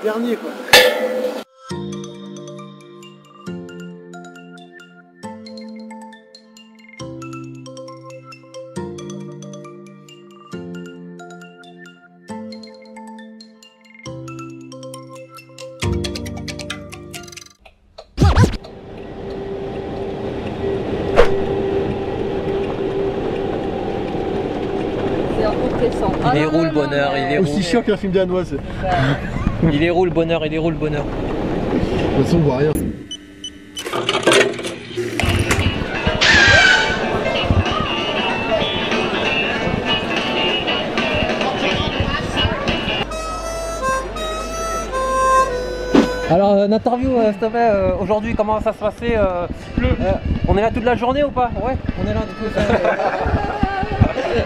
dernier quoi. Il est roux le bonheur, il est roux. Aussi chiant qu'un film danois. Il est roux le bonheur, il est roux le bonheur. De toute façon on voit rien. Alors une interview s'il te plaît, aujourd'hui comment ça va se passer on est là toute la journée ou pas? Ouais, on est là toute la journée.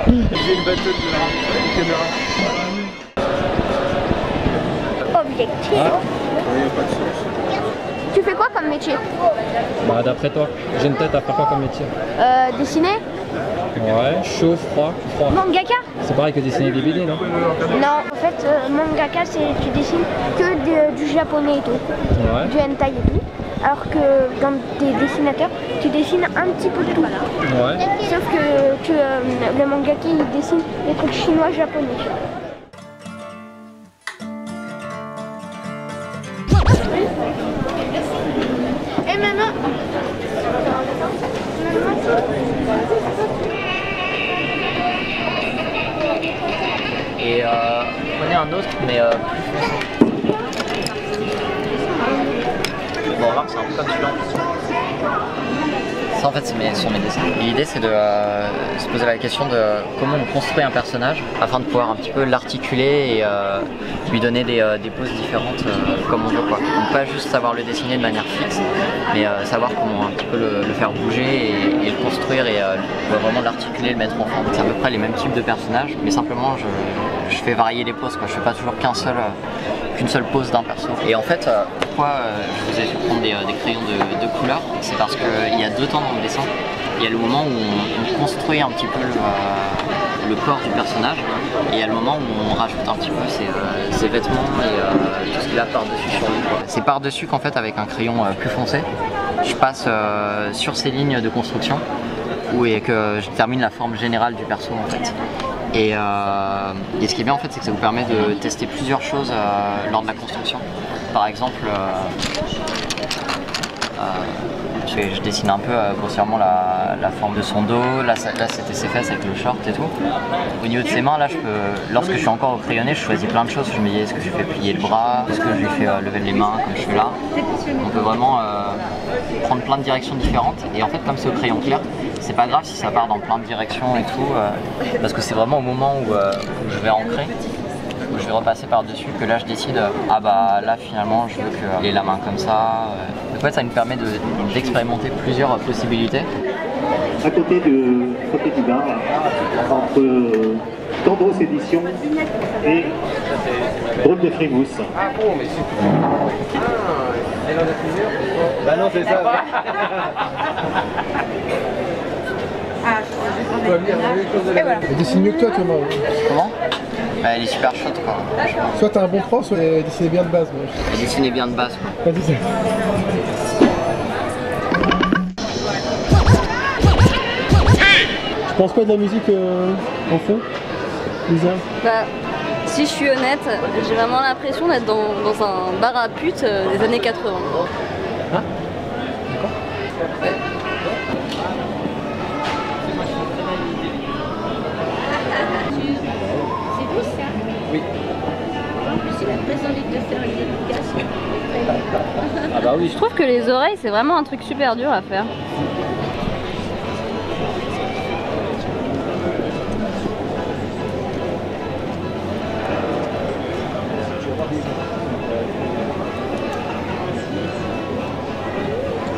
J'ai une batteuse de caméra. Objectif. Ah. Il n'y a pas de sens. Tu fais quoi comme métier? Bah d'après toi, j'ai une tête à faire quoi comme métier? Dessiner? Ouais, chaud, froid. Mangaka? C'est pareil que dessiner des BD non? Non, en fait, mangaka c'est tu dessines que du japonais et tout, Ouais. du hentai et tout. Alors que dans tes dessinateurs, tu dessines un petit peu de tout. Ouais. Sauf que le mangaka il dessine des trucs chinois japonais. Et maintenant, Et prenez un autre, mais plus foncé. Bon, remarque, c'est un peu comme celui-là en plus. Ça, en fait, sont mes dessins. L'idée, c'est de se poser la question de comment on construit un personnage afin de pouvoir un petit peu l'articuler et lui donner des poses différentes comme on veut, quoi. Donc, pas juste savoir le dessiner de manière fixe, mais savoir comment un petit peu le faire bouger et le construire et vraiment l'articuler, le mettre en forme. C'est à peu près les mêmes types de personnages, mais simplement je fais varier les poses, quoi. Je fais pas toujours qu'une seule pose d'un perso. Et en fait, pourquoi je vous ai fait prendre des crayons de couleur, c'est parce qu'il y a deux temps dans le dessin. Il y a le moment où on construit un petit peu le corps du personnage, et il y a le moment où on rajoute un petit peu ses vêtements et tout ce qu'il a par-dessus sur lui. C'est par-dessus qu'en fait, avec un crayon plus foncé, je passe sur ces lignes de construction et que je termine la forme générale du perso en fait. Et ce qui est bien en fait, c'est que ça vous permet de tester plusieurs choses lors de la construction. Par exemple, je dessine un peu grossièrement la forme de son dos. Là c'était ses fesses avec le short et tout. Au niveau de ses mains, là, lorsque je suis encore au crayonné, je choisis plein de choses. Je me dis, est-ce que je lui fais plier le bras, est-ce que je lui fais lever les mains comme je fais là. On peut vraiment prendre plein de directions différentes. Et en fait, comme c'est au crayon clair, c'est pas grave si ça part dans plein de directions et tout, parce que c'est vraiment au moment où je vais ancrer, où je vais repasser par-dessus, que là je décide, ah bah là finalement je veux qu'il ait la main comme ça. Donc en fait, ça me permet d'expérimenter plusieurs possibilités. À côté de Côté du Bar, entre Tendros Éditions et Drôle de Frimousse. Ah bon, mais c'est... Bah non, c'est ça. et voilà. Elle dessine mieux que toi, Thomas. Comment? Bah, elle est super chaude quoi. Soit t'as un bon prof, soit elle dessinait bien de base. Moi. Elle dessinait bien de base quoi. Vas-y, ça. Tu penses quoi de la musique en fond, Lisa? Bah, si je suis honnête, j'ai vraiment l'impression d'être dans un bar à pute des années 80. Hein? D'accord. Ouais. Oui. En plus, il a très envie de faire une dédicace. Ah bah oui. Je trouve que les oreilles, c'est vraiment un truc super dur à faire.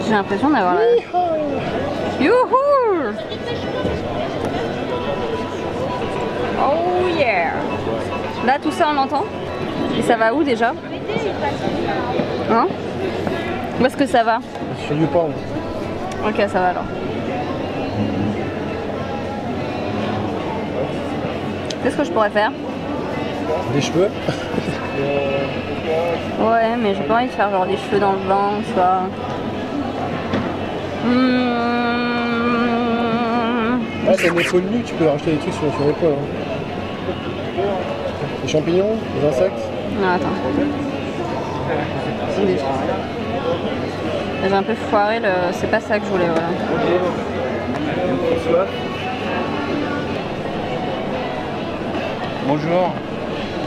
J'ai l'impression d'avoir la... Youhou! Oh yeah! Là, tout ça, on l'entend? Et ça va où déjà? Hein? Où est-ce que ça va? Sur YouPorn. Ok, ça va alors. Qu'est-ce que je pourrais faire? Des cheveux. Ouais, mais j'ai pas envie de faire genre des cheveux dans le vent, tu vois. Ah, t'as une épaule nue, tu peux racheter des trucs sur l'épaule. Hein. Des champignons, des insectes. Non, attends. J'ai un peu foiré le. C'est pas ça que je voulais, voilà. Bonjour,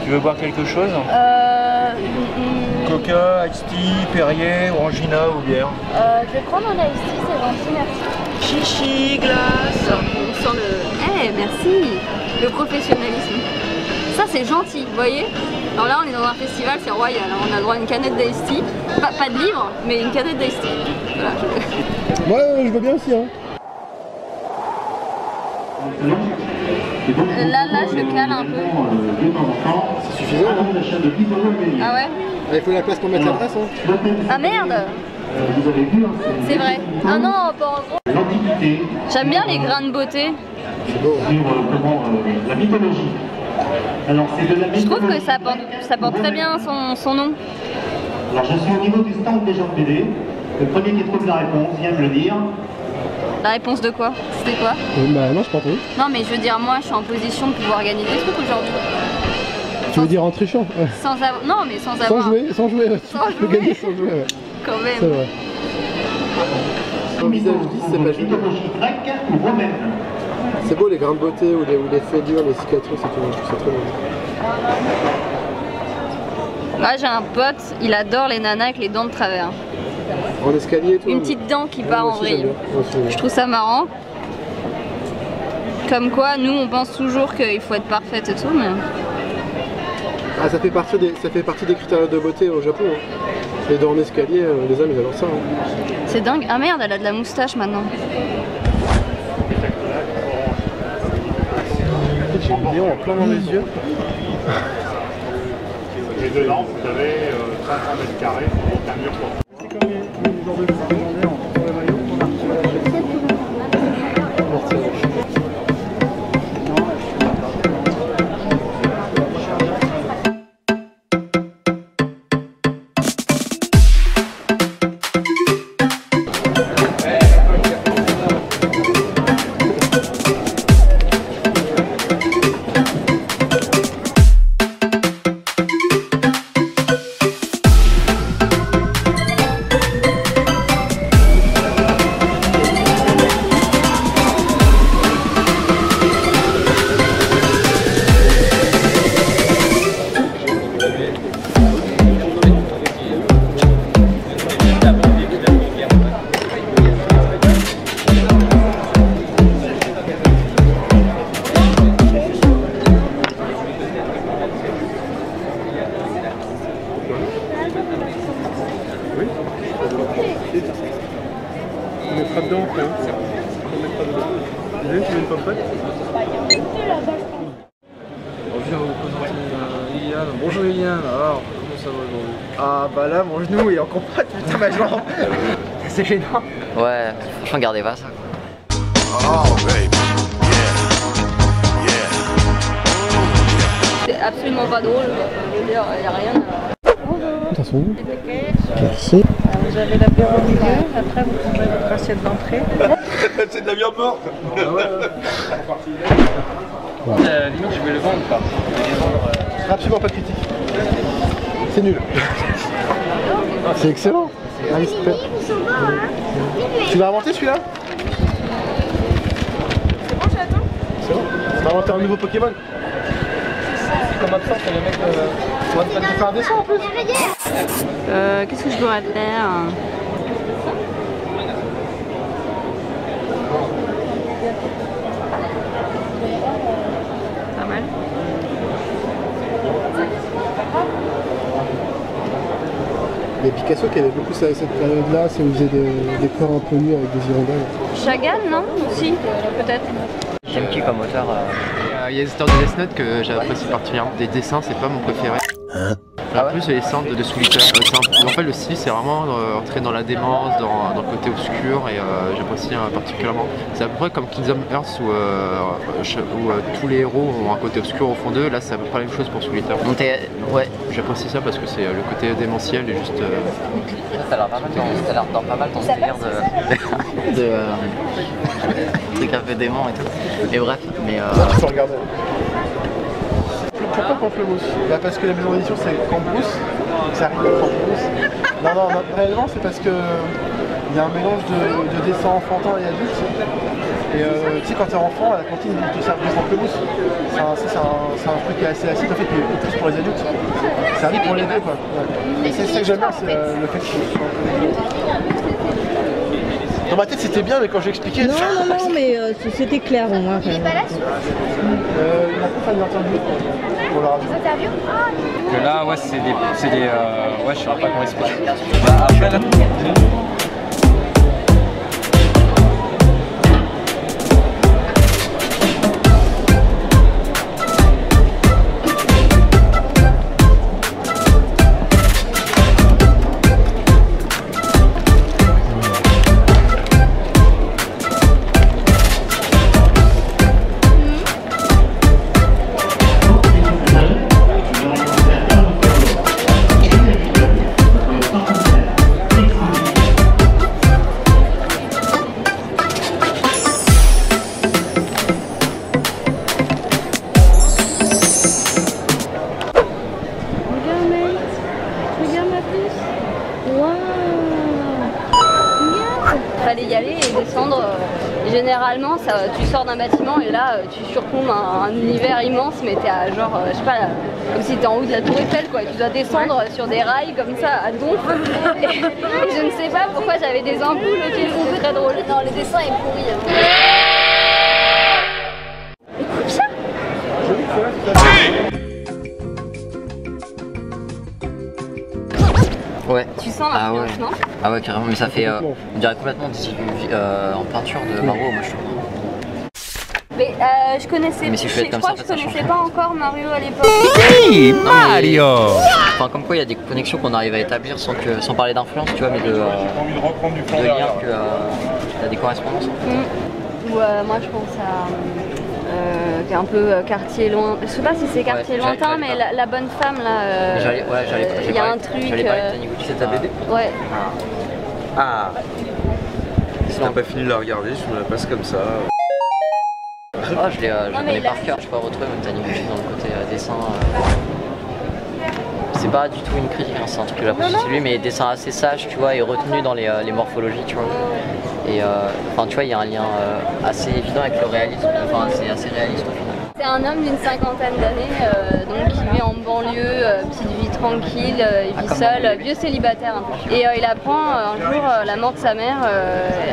tu veux boire quelque chose? Coca, Ice Tea, Perrier, Orangina ou bière? Je vais prendre un iced tea, c'est gentil, merci. Chichi, glace. On sent le. Eh, merci. Le professionnalisme. Ça, c'est gentil, vous voyez? Alors là, on est dans un festival, c'est royal. Hein. On a le droit à une canette d'Ice Tea. Pas de livre, mais une canette d'Ice Tea. Voilà. Ouais, je veux bien aussi. Hein. Là, je le cale un peu. C'est suffisant, non? Ah ouais? Il faut la place pour mettre l'adresse. Hein. Ah merde! C'est vrai. Ah non, pas en gros. J'aime bien les grains de beauté. C'est beau. La mythologie. Alors, c'est de la Je trouve que mythologie. ça porte très bien son nom. Alors, je suis au niveau du stand des gens de BD. Le premier qui trouve la réponse vient me le dire. La réponse de quoi? C'était quoi? Bah non, je pas entendu. Non mais je veux dire, moi je suis en position de pouvoir gagner des trucs aujourd'hui. Tu veux dire en trichant? Ouais. Sans avoir... Non mais sans avoir... Sans jouer, sans jouer. Ouais. Sans Tu peux jouer. gagner sans jouer, ouais. Quand C'est même. vrai. Ton visage 10, c'est pas joli. Mythologie grecque ou romaine. C'est beau les grains de beauté ou les fêlures, les cicatrices et tout. Je trouve ça très beau. Moi j'ai un pote, il adore les nanas avec les dents de travers. En escalier et tout. Une petite dent qui part en vrille. Je Je trouve ça marrant. Comme quoi, nous on pense toujours qu'il faut être parfaite et tout, mais... Ah, ça fait partie des critères de beauté au Japon. Hein. Les dents en escalier, les hommes ils adorent ça. Hein. C'est dingue. Ah merde, elle a de la moustache maintenant. J'ai une vidéo en plein dans les yeux. Et dedans, vous avez 500 mètres carrés avec un mur pour. C'est comme les genres de légendaires pour le maillot qu'on a reçu à la chaîne. On mettra dedans après. Hein. On mettra dedans. Hélène, tu veux une pompette? On vient vous présenter Liliane. Bonjour Liliane, alors comment ça va aujourd'hui? Ah bah là mon genou est en combat, putain ma jambe. C'est gênant. Ouais, franchement, gardez pas ça. C'est absolument pas drôle. Je veux dire, il n'y a rien. Attention. Merci. Vous avez l'apéro au milieu, après vous prendrez votre assiette d'entrée. C'est de la viande morte. Ah ouais. Limite, je vais le vendre, quoi. Absolument pas de critique. C'est nul. C'est excellent. Tu l'as inventé celui-là? C'est bon, j'attends. C'est bon. Tu as inventé un nouveau Pokémon. C'est comme absent, c'est le mec on va te faire un dessin en plus. Qu'est-ce que je pourrais faire? Pas mal. Il y a Picasso qui avait beaucoup ça à cette période-là, c'est où il faisait des corps un peu nus avec des hirondelles. Chagall, non? Aussi, peut-être. J'aime qui comme auteur Il y a des histoires de Death Note que j'apprécie particulièrement. Des dessins, c'est pas mon préféré. Ah ouais. Plus les centres de Souliter. En fait, le style, c'est vraiment entrer dans la démence, dans le côté obscur, et j'apprécie particulièrement. C'est à peu près comme Kingdom Hearts où tous les héros ont un côté obscur au fond d'eux. Là, c'est à peu près la même chose pour Souliter. Ouais. J'apprécie ça parce que c'est le côté démentiel et juste. T'as l'air pas mal dans ce délire de trucs un peu démons et tout. Et bref, mais. Tu peux regarder. Pourquoi Pamplemousse? Bah parce que la maison d'édition c'est Cambrousse, ça arrive à Pamplemousse. Non, réellement c'est parce que il y a un mélange de dessins enfantins et adultes. Et tu sais quand t'es enfant, à la cantine ils te servent des Pamplemousse. C'est un truc qui est assez acide en fait, mais plus pour les adultes. Ça arrive pour les deux quoi. Ouais. C'est ça que j'aime bien, c'est le fait que dans ma tête c'était bien, mais quand j'ai expliqué... Non, mais c'était clair au moins. Il est pas là il a pas fait une interview pour la radio. Que là, ouais, c'est des ouais, je sais pas comment expliquer. Après, là... Fallait y aller et descendre. Généralement, tu sors d'un bâtiment et là, tu surplombes un univers immense, mais t'es à genre, je sais pas, comme si t'es en haut de la Tour Eiffel, quoi. Tu dois descendre sur des rails comme ça à donf. Et je ne sais pas pourquoi j'avais des ampoules, ok, c'est très drôle. Non, le dessin est pourri. Écoute ça. Ouais. Tu sens l'influence, non? Ah ouais, carrément, mais ça fait, on dirait complètement des en peinture de Mario, moi je trouve. Mais je connaissais, je crois que je connaissais pas encore Mario à l'époque. Oui, Mario. Enfin, comme quoi il y a des connexions qu'on arrive à établir sans parler d'influence, tu vois, mais de lire que t'as des correspondances. Moi je pense à un peu quartier loin. Je sais pas si c'est quartier lointain, mais la bonne femme là. Il y a un truc. C'est ta BD? Ouais. Ah. Si t'as pas fini de la regarder, je me la passe comme ça. Ah, je connais par cœur, je peux retrouver Taniguchi dans le côté dessin. C'est pas du tout une critique, hein, c'est un truc que j'apprécie chez lui, mais dessin assez sage, tu vois, et retenu dans les morphologies, tu vois. Et enfin, tu vois, il y a un lien assez évident avec le réalisme, enfin, c'est assez réaliste au final. C'est un homme d'une cinquantaine d'années, donc qui vit en banlieue, petite vie tranquille, il vit seul, vieux célibataire un peu. Et il apprend un jour la mort de sa mère,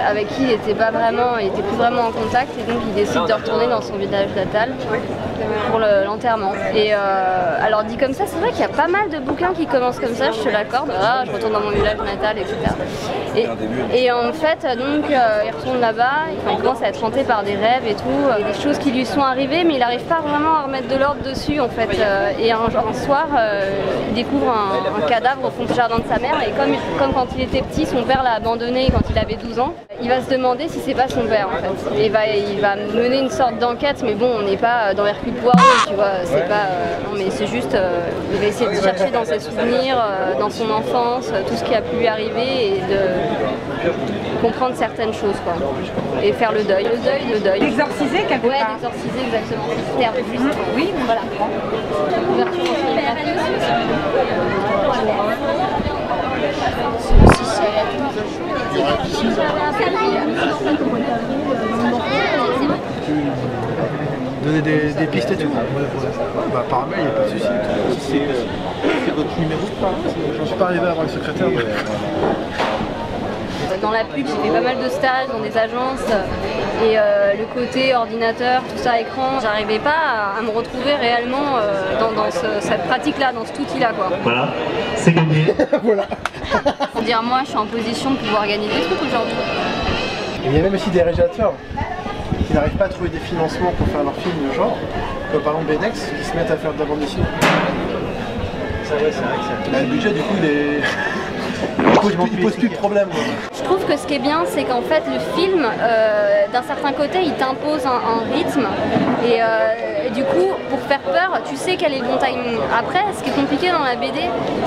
avec qui il était plus vraiment en contact, et donc il décide de retourner dans son village natal pour l'enterrement. Et alors dit comme ça, c'est vrai qu'il y a pas mal de bouquins qui commencent comme ça, je te l'accorde, je retourne dans mon village natal, etc. Et en fait, donc, il retourne là-bas, il commence à être hanté par des rêves et tout, des choses qui lui sont arrivées, mais il n'arrive pas vraiment à remettre de l'ordre dessus, en fait. Et un soir, il découvre un cadavre au fond du jardin de sa mère, et comme quand il était petit, son père l'a abandonné quand il avait 12 ans, il va se demander si c'est pas son père, en fait. Et il va mener une sorte d'enquête, mais bon, on n'est pas dans Hercule Poirot, tu vois, c'est pas... non, mais c'est juste, il va essayer de chercher dans ses souvenirs, dans son enfance, tout ce qui a pu lui arriver, et de comprendre certaines choses, quoi. Et faire le deuil. D'exorciser quelque part. Ouais, d'exorciser, exactement. Terme juste. Oui, voilà. Ouverture en Donner des pistes et tout. Bah par mail, il n'y a pas de souci. C'est votre numéro? J'en suis pas arrivé à avoir le secrétaire. Mais... Dans la pub, j'ai fait pas mal de stages dans des agences et le côté ordinateur, tout ça, écran, j'arrivais pas à me retrouver réellement dans cette pratique-là, dans cet outil-là, quoi. Voilà, c'est gagné. Voilà. Faut dire, moi, je suis en position de pouvoir gagner des trucs aujourd'hui. Il y a même aussi des réalisateurs qui n'arrivent pas à trouver des financements pour faire leurs films de genre, comme par exemple Benex, qui se mettent à faire de la bande dessinée. Le budget, du coup, il pose plus de problème. Je trouve que ce qui est bien, c'est qu'en fait le film, d'un certain côté, il t'impose un rythme et du coup, pour faire peur, tu sais quel est le bon timing. Après, ce qui est compliqué dans la BD,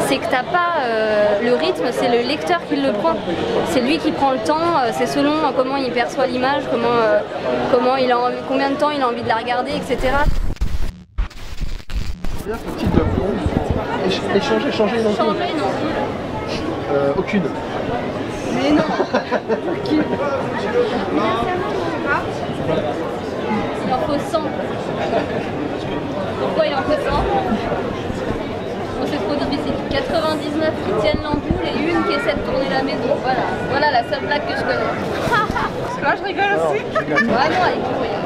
c'est que t'as pas le rythme, c'est le lecteur qui le prend. C'est lui qui prend le temps, c'est selon comment il perçoit l'image, combien de temps il a envie de la regarder, etc. C'est-à-dire que le titre de échanger non plus. Changer, non. Aucune. Mais non. Aucune. Il en faut 100. Pourquoi il en faut 100? Bon, c'est trop difficile. 99 qui tiennent l'ampoule et une qui essaie de tourner la maison. Voilà, voilà la seule blague que je connais. Là, je rigole aussi. Ah non, elle est pourrie.